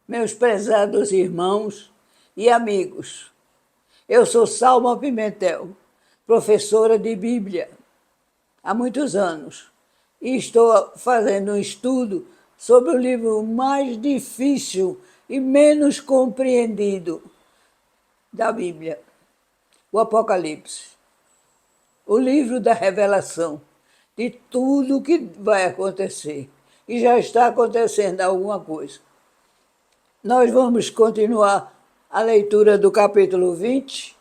Meus prezados irmãos e amigos. Eu sou Salma Pimentel, professora de Bíblia há muitos anos, e estou fazendo um estudo sobre o livro mais difícil e menos compreendido da Bíblia, o Apocalipse, o livro da revelação de tudo o que vai acontecer, e já está acontecendo alguma coisa. Nós vamos continuar a leitura do capítulo 20,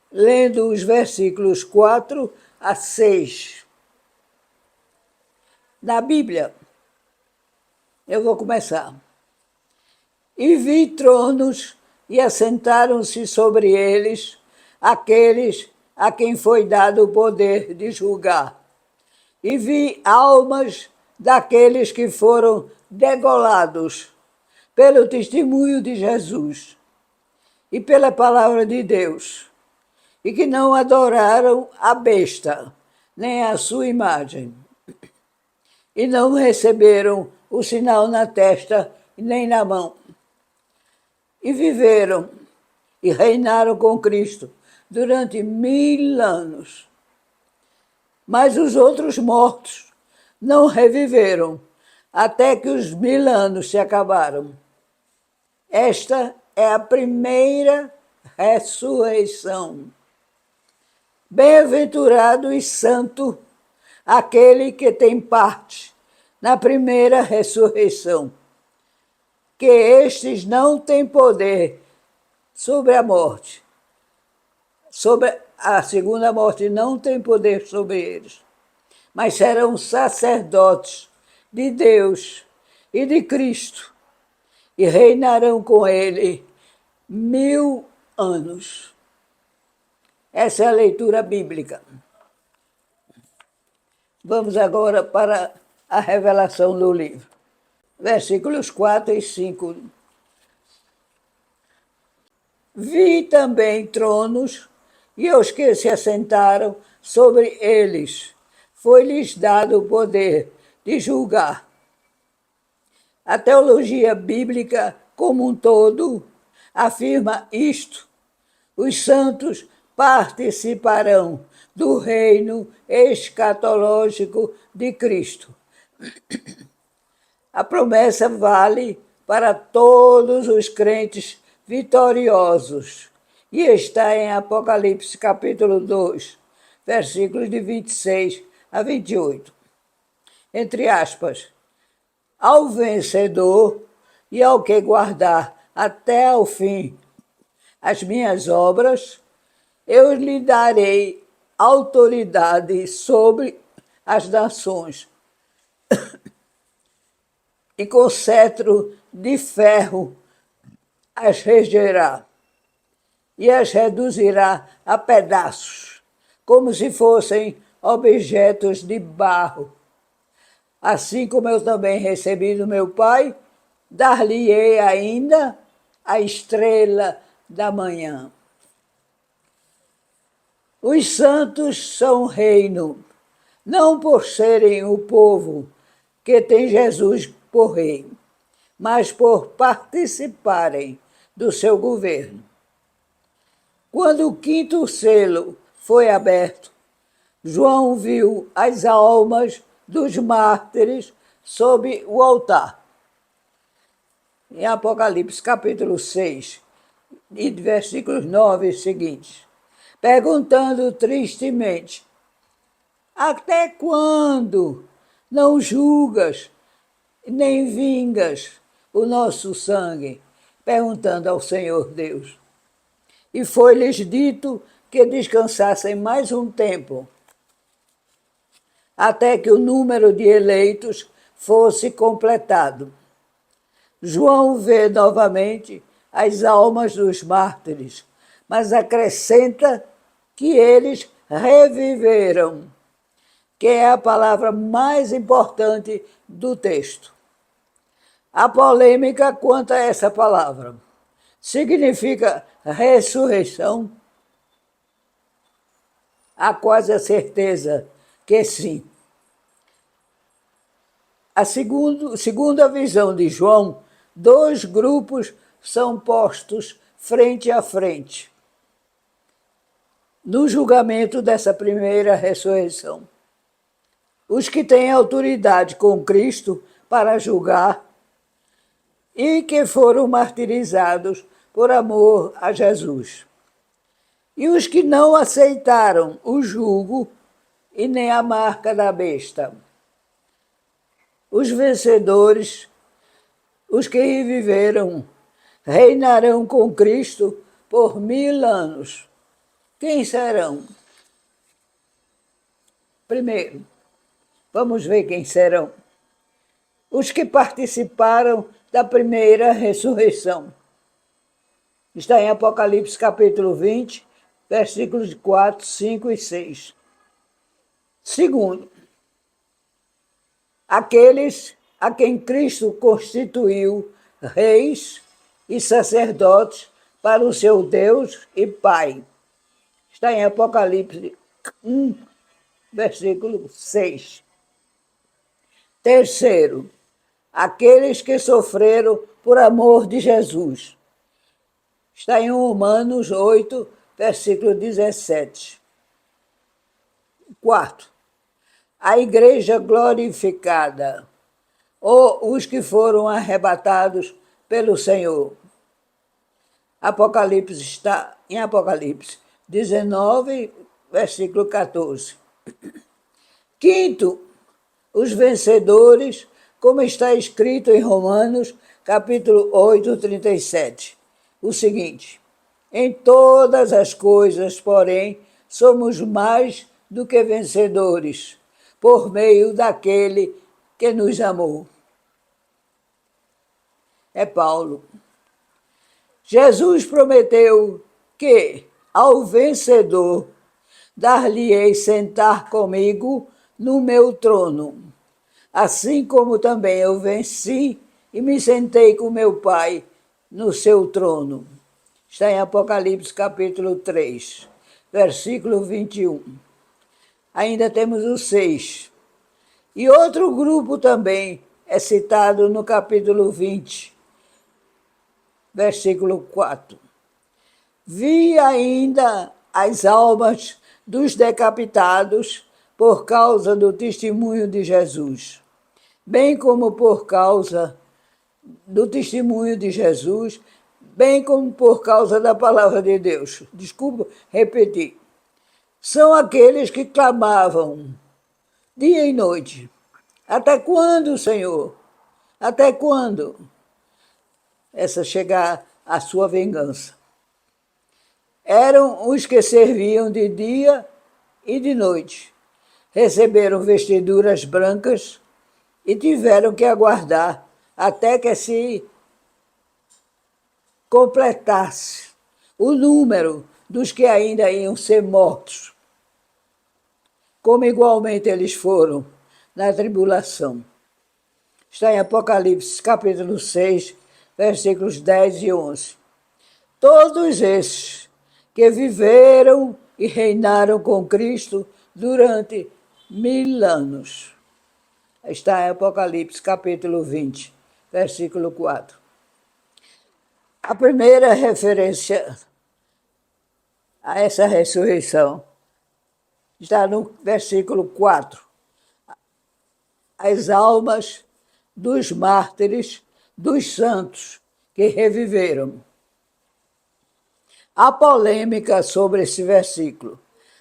lendo os versículos 4 a 6. Na Bíblia, eu vou começar. E vi tronos, e assentaram-se sobre eles aqueles a quem foi dado o poder de julgar. E vi almas daqueles que foram degolados pelo testemunho de Jesus e pela palavra de Deus, e que não adoraram a besta, nem a sua imagem, e não receberam o sinal na testa nem na mão. E viveram e reinaram com Cristo durante 1000 anos. Mas os outros mortos não reviveram, até que os 1000 anos se acabaram. Esta é a primeira ressurreição. Bem-aventurado e santo aquele que tem parte na primeira ressurreição, que estes não têm poder sobre a morte, sobre a segunda morte não tem poder sobre eles, mas serão sacerdotes de Deus e de Cristo, e reinarão com ele 1000 anos. Essa é a leitura bíblica. Vamos agora para a revelação do livro. Versículos 4 e 5. Vi também tronos, e aos que se assentaram sobre eles foi-lhes dado o poder de julgar. A teologia bíblica como um todo afirma isto: os santos participarão do reino escatológico de Cristo. A promessa vale para todos os crentes vitoriosos e está em Apocalipse capítulo 2, versículos de 26 a 28. Entre aspas, ao vencedor e ao que guardar até ao fim as minhas obras, eu lhe darei autoridade sobre as nações, e com cetro de ferro as regerá, e as reduzirá a pedaços, como se fossem objetos de barro. Assim como eu também recebi do meu Pai, dar-lhe-ei ainda a estrela da manhã. Os santos são reino, não por serem o povo que tem Jesus por rei, mas por participarem do seu governo. Quando o 5º selo foi aberto, João viu as almas dos mártires sob o altar. Em Apocalipse capítulo 6, e versículos 9 e seguintes, perguntando tristemente: até quando não julgas nem vingas o nosso sangue? Perguntando ao Senhor Deus. E foi-lhes dito que descansassem mais um tempo, até que o número de eleitos fosse completado. João vê novamente as almas dos mártires, mas acrescenta que eles reviveram, que é a palavra mais importante do texto. Há polêmica quanto a essa palavra. Significa ressurreição? Há quase a certeza que sim. Segundo a visão de João, dois grupos são postos frente a frente no julgamento dessa primeira ressurreição. Os que têm autoridade com Cristo para julgar e que foram martirizados por amor a Jesus. E os que não aceitaram o jugo e nem a marca da besta. Os vencedores, os que reviveram, reinarão com Cristo por 1000 anos. Quem serão? Primeiro, vamos ver quem serão. Os que participaram da primeira ressurreição. Está em Apocalipse capítulo 20, versículos 4, 5 e 6. Segundo, aqueles a quem Cristo constituiu reis e sacerdotes para o seu Deus e Pai. Está em Apocalipse 1, versículo 6. Terceiro, aqueles que sofreram por amor de Jesus. Está em Romanos 8, versículo 17. Quarto, a igreja glorificada, ou os que foram arrebatados pelo Senhor. Apocalipse está em Apocalipse 19, versículo 14. Quinto, os vencedores, como está escrito em Romanos, capítulo 8, 37. O seguinte: em todas as coisas, porém, somos mais do que vencedores, por meio daquele que nos amou. É Paulo. Jesus prometeu que, ao vencedor, dar-lhe-ei sentar comigo no meu trono, assim como também eu venci e me sentei com meu Pai no seu trono. Está em Apocalipse capítulo 3, versículo 21. Ainda temos o 6. E outro grupo também é citado no capítulo 20, versículo 4. Vi ainda as almas dos decapitados por causa do testemunho de Jesus, bem como por causa do testemunho de Jesus, bem como por causa da palavra de Deus. Desculpa repetir. São aqueles que clamavam dia e noite: até quando, Senhor? Até quando? Essa chegar a sua vingança. Eram os que serviam de dia e de noite. Receberam vestiduras brancas e tiveram que aguardar até que se completasse o número dos que ainda iam ser mortos, como igualmente eles foram na tribulação. Está em Apocalipse capítulo 6, versículos 10 e 11. Todos esses que viveram e reinaram com Cristo durante 1000 anos. Está em Apocalipse capítulo 20, versículo 4. A primeira referência a essa ressurreição está no versículo 4. As almas dos mártires, dos santos que reviveram. Há polêmica sobre esse versículo,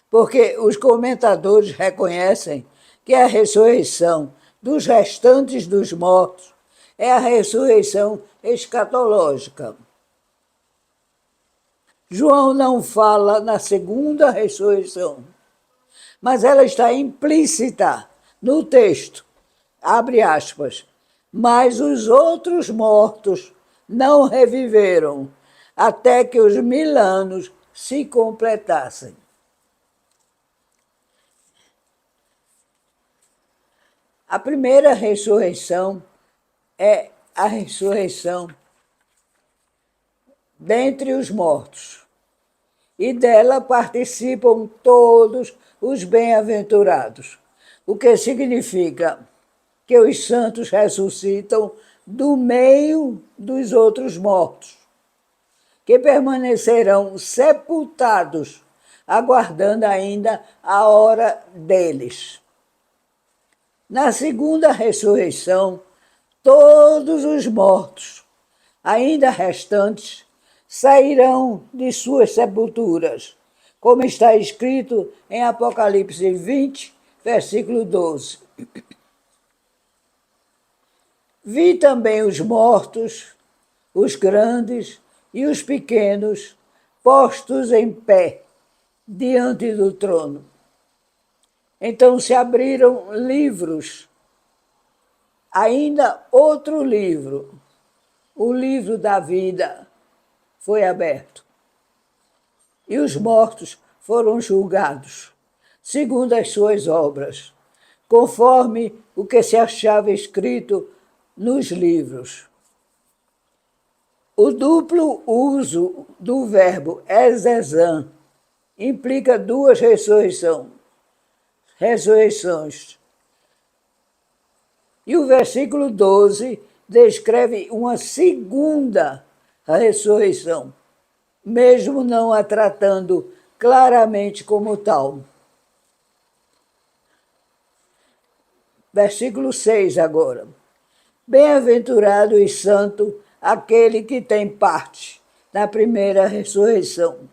porque os comentadores reconhecem que a ressurreição dos restantes dos mortos é a ressurreição escatológica. João não fala na segunda ressurreição, mas ela está implícita no texto, abre aspas, mas os outros mortos não reviveram até que os 1000 anos se completassem. A primeira ressurreição é a ressurreição dentre os mortos, e dela participam todos os bem-aventurados, o que significa que os santos ressuscitam do meio dos outros mortos, que permanecerão sepultados, aguardando ainda a hora deles. Na segunda ressurreição, todos os mortos, ainda restantes, sairão de suas sepulturas, como está escrito em Apocalipse 20, versículo 12. Vi também os mortos, os grandes e os pequenos, postos em pé, diante do trono. Então se abriram livros, ainda outro livro, o livro da vida, foi aberto. E os mortos foram julgados, segundo as suas obras, conforme o que se achava escrito nos livros. O duplo uso do verbo exezan implica duas ressurreições. E o versículo 12 descreve uma segunda ressurreição, mesmo não a tratando claramente como tal. Versículo 6 agora. Bem-aventurado e santo aquele que tem parte na primeira ressurreição.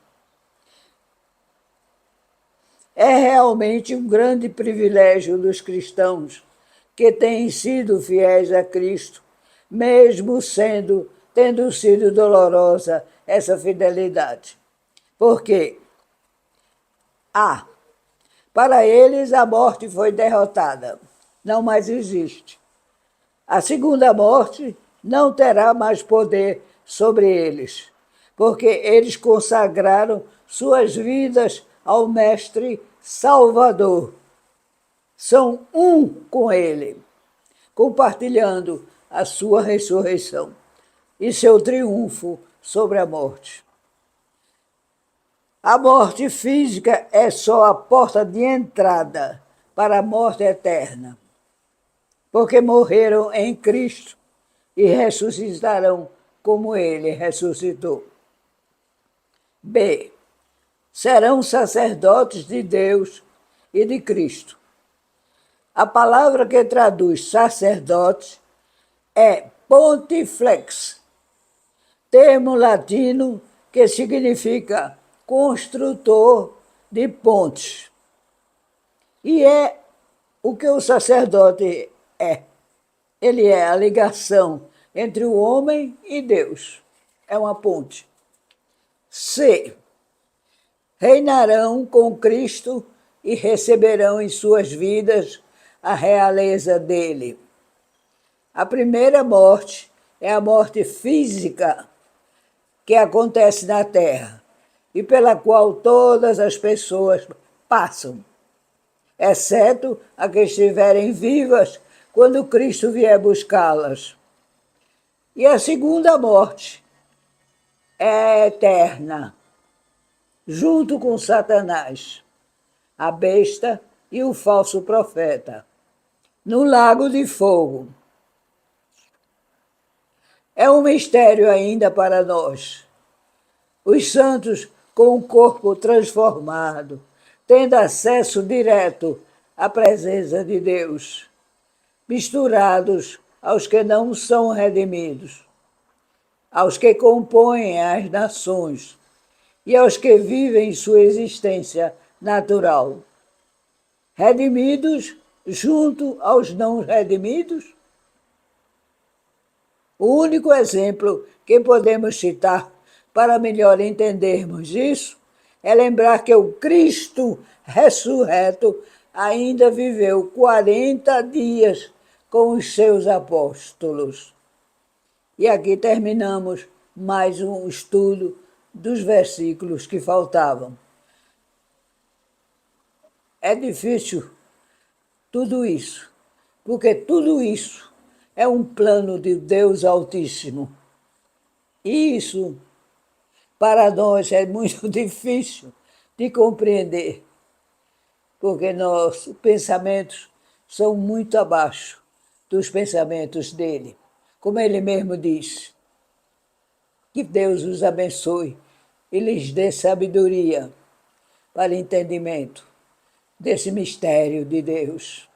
É realmente um grande privilégio dos cristãos que têm sido fiéis a Cristo, mesmo tendo sido dolorosa essa fidelidade. Porque para eles a morte foi derrotada, não mais existe. A segunda morte não terá mais poder sobre eles, porque eles consagraram suas vidas ao Mestre Salvador. São um com ele, compartilhando a sua ressurreição e seu triunfo sobre a morte. A morte física é só a porta de entrada para a morte eterna, porque morreram em Cristo e ressuscitarão como ele ressuscitou. B. Serão sacerdotes de Deus e de Cristo. A palavra que traduz sacerdote é pontifex, termo latino que significa construtor de pontes. E é o que o sacerdote é. Ele é a ligação entre o homem e Deus. É uma ponte. C. Reinarão com Cristo e receberão em suas vidas a realeza dele. A primeira morte é a morte física que acontece na terra e pela qual todas as pessoas passam, exceto as que estiverem vivas quando Cristo vier buscá-las. E a segunda morte é eterna, junto com Satanás, a besta e o falso profeta, no lago de fogo. É um mistério ainda para nós. Os santos, com o corpo transformado, tendo acesso direto à presença de Deus, misturados aos que não são redimidos, aos que compõem as nações e aos que vivem sua existência natural. Redimidos junto aos não redimidos? O único exemplo que podemos citar para melhor entendermos isso é lembrar que o Cristo ressurreto ainda viveu 40 dias com os seus apóstolos. E aqui terminamos mais um estudo dos versículos que faltavam. É difícil tudo isso, porque tudo isso é um plano de Deus Altíssimo. E isso, para nós, é muito difícil de compreender, porque nossos pensamentos são muito abaixo dos pensamentos dele, como ele mesmo diz. Que Deus os abençoe e lhes dê sabedoria para entendimento desse mistério de Deus.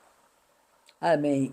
Amém.